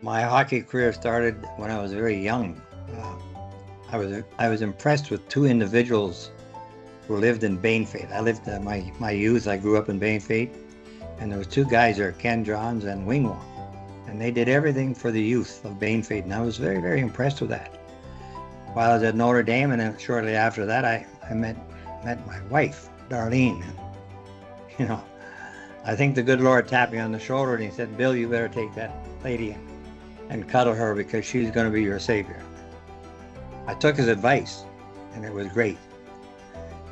My hockey career started when I was very young. Uh, I was impressed with two individuals who lived in Bainfate. I lived my youth. I grew up in Bainfate, and there was two guys there, Ken Johns and Wingwall, and they did everything for the youth of Bainfate, and I was very impressed with that. While I was at Notre Dame, and then shortly after that, I met my wife, Darlene. And, you know, I think the good Lord tapped me on the shoulder and he said, "Bill, you better take that lady and cuddle her because she's going to be your savior." I took his advice, and it was great.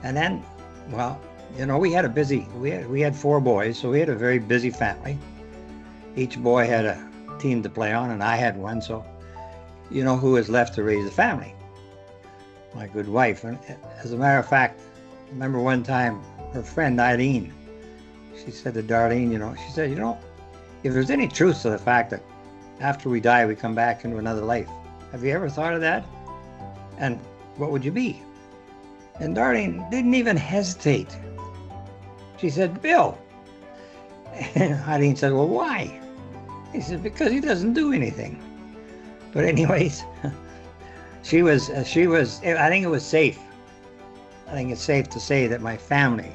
And then, well, you know, we had four boys, so we had a very busy family. Each boy had a team to play on, and I had one, so you know who was left to raise the family? My good wife. And as a matter of fact, I remember one time her friend Eileen, she said to Darlene, she said, if there's any truth to the fact that after we die, we come back into another life, have you ever thought of that? And what would you be? And Darlene didn't even hesitate. She said, "Bill." And Eileen said, "Well, why?" He said, "Because he doesn't do anything." But anyways, she was, I think it was safe. I think it's safe to say that my family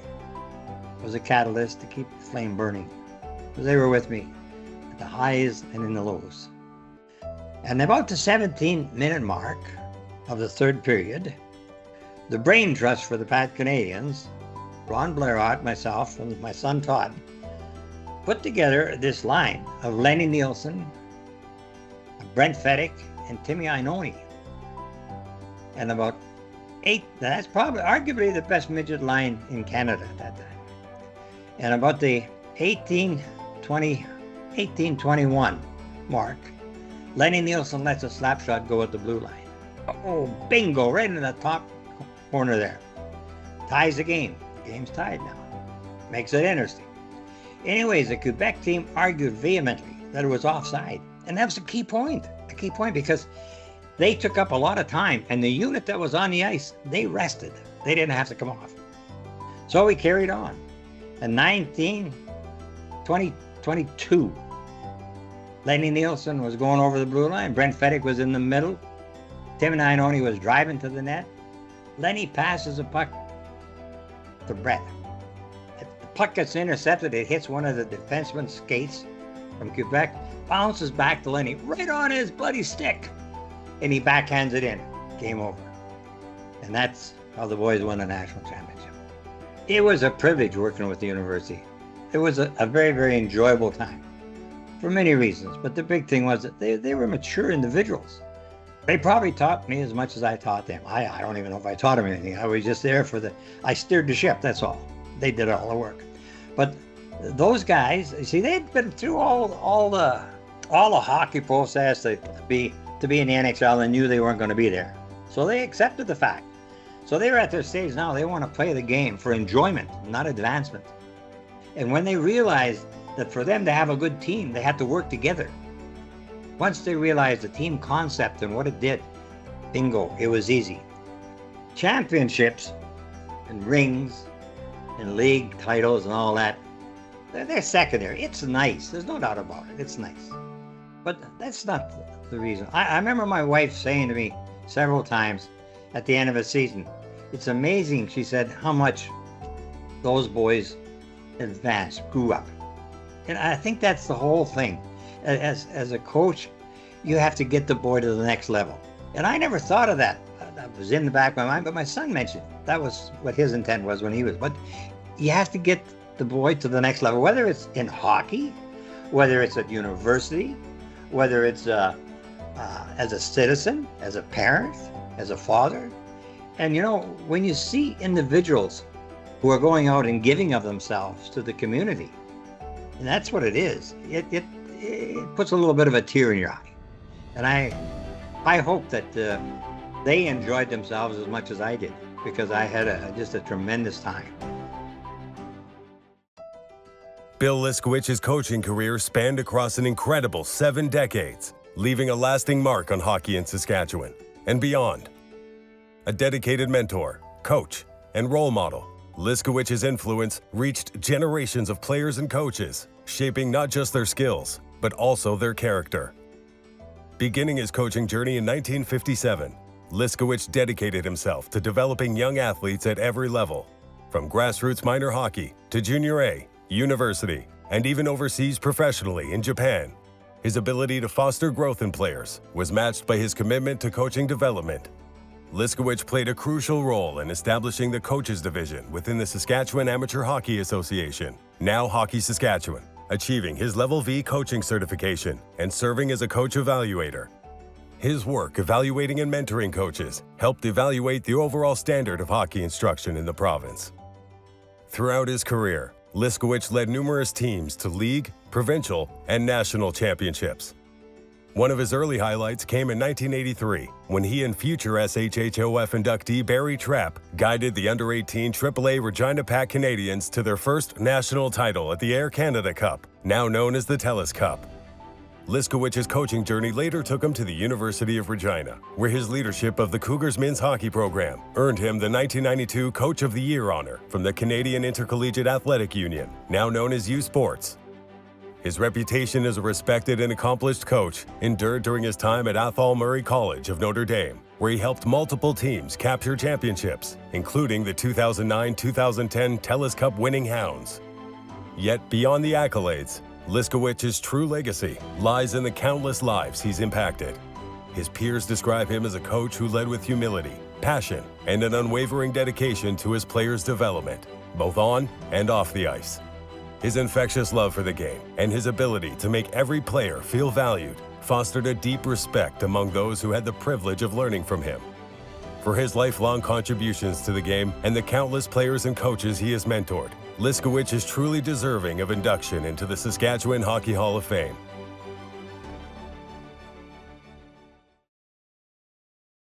was a catalyst to keep the flame burning, because they were with me at the highs and in the lows. And about the 17-minute mark of the third period, the brain trust for the Pat Canadians, Ron Blairot, myself, and my son Todd, put together this line of Lenny Nielsen, Brent Feddick, and Timmy Ainoni. And about that's probably arguably the best midget line in Canada at that time. And about the 18-21 mark, Lenny Nielsen lets a slap shot go at the blue line. Oh, bingo, right in the top corner there. Ties the game. The game's tied now. Makes it interesting. Anyways, the Quebec team argued vehemently that it was offside. And that was a key point because they took up a lot of time, and the unit that was on the ice, they rested. They didn't have to come off. So we carried on. And 19-22, Lenny Nielsen was going over the blue line. Brent Feddick was in the middle. Tim Ainoni was driving to the net. Lenny passes the puck to Brett. The puck gets intercepted. It hits one of the defenseman's skates from Quebec, bounces back to Lenny, right on his bloody stick, and he backhands it in. Game over. And that's how the boys won the national championship. It was a privilege working with the university. It was a very enjoyable time for many reasons, but the big thing was that they were mature individuals. They probably taught me as much as I taught them. I don't even know if I taught them anything. I was just there I steered the ship, that's all. They did all the work. But those guys, you see, they'd been through all the hockey process to be in the NHL and knew they weren't going to be there. So they accepted the fact. So they were at their stage now, they want to play the game for enjoyment, not advancement. And when they realized that for them to have a good team, they had to work together. Once they realized the team concept and what it did, bingo, it was easy. Championships and rings and league titles and all that, they're secondary. It's nice. There's no doubt about it. It's nice. But that's not the reason. I remember my wife saying to me several times at the end of a season, "It's amazing," she said, "how much those boys advanced, grew up." And I think that's the whole thing. As a coach, you have to get the boy to the next level. And I never thought of that. That was in the back of my mind, but my son mentioned that was what his intent was when he was. But you have to get the boy to the next level, whether it's in hockey, whether it's at university, whether it's as a citizen, as a parent, as a father. And when you see individuals who are going out and giving of themselves to the community, and that's what it is. It puts a little bit of a tear in your eye. And I hope that they enjoyed themselves as much as I did, because I had just a tremendous time. Bill Liskowich's coaching career spanned across an incredible 7 decades, leaving a lasting mark on hockey in Saskatchewan and beyond. A dedicated mentor, coach, and role model, Liskowich's influence reached generations of players and coaches, shaping not just their skills, but also their character. Beginning his coaching journey in 1957, Liskowich dedicated himself to developing young athletes at every level, from grassroots minor hockey to junior A, university, and even overseas professionally in Japan. His ability to foster growth in players was matched by his commitment to coaching development. Liskowich played a crucial role in establishing the Coaches Division within the Saskatchewan Amateur Hockey Association, now Hockey Saskatchewan, achieving his Level V coaching certification and serving as a coach evaluator. His work evaluating and mentoring coaches helped evaluate the overall standard of hockey instruction in the province. Throughout his career, Liskowich led numerous teams to league, provincial, and national championships. One of his early highlights came in 1983 when he and future SHHOF inductee Barry Trapp guided the under-18 AAA Regina Pack Canadians to their first national title at the Air Canada Cup, now known as the TELUS Cup. Liskowich's coaching journey later took him to the University of Regina, where his leadership of the Cougars men's hockey program earned him the 1992 Coach of the Year honor from the Canadian Intercollegiate Athletic Union, now known as U Sports. His reputation as a respected and accomplished coach endured during his time at Athol Murray College of Notre Dame, where he helped multiple teams capture championships, including the 2009-2010 TELUS Cup winning Hounds. Yet beyond the accolades, Liskowich's true legacy lies in the countless lives he's impacted. His peers describe him as a coach who led with humility, passion, and an unwavering dedication to his players' development, both on and off the ice. His infectious love for the game and his ability to make every player feel valued fostered a deep respect among those who had the privilege of learning from him. For his lifelong contributions to the game and the countless players and coaches he has mentored, Liskowich is truly deserving of induction into the Saskatchewan Hockey Hall of Fame.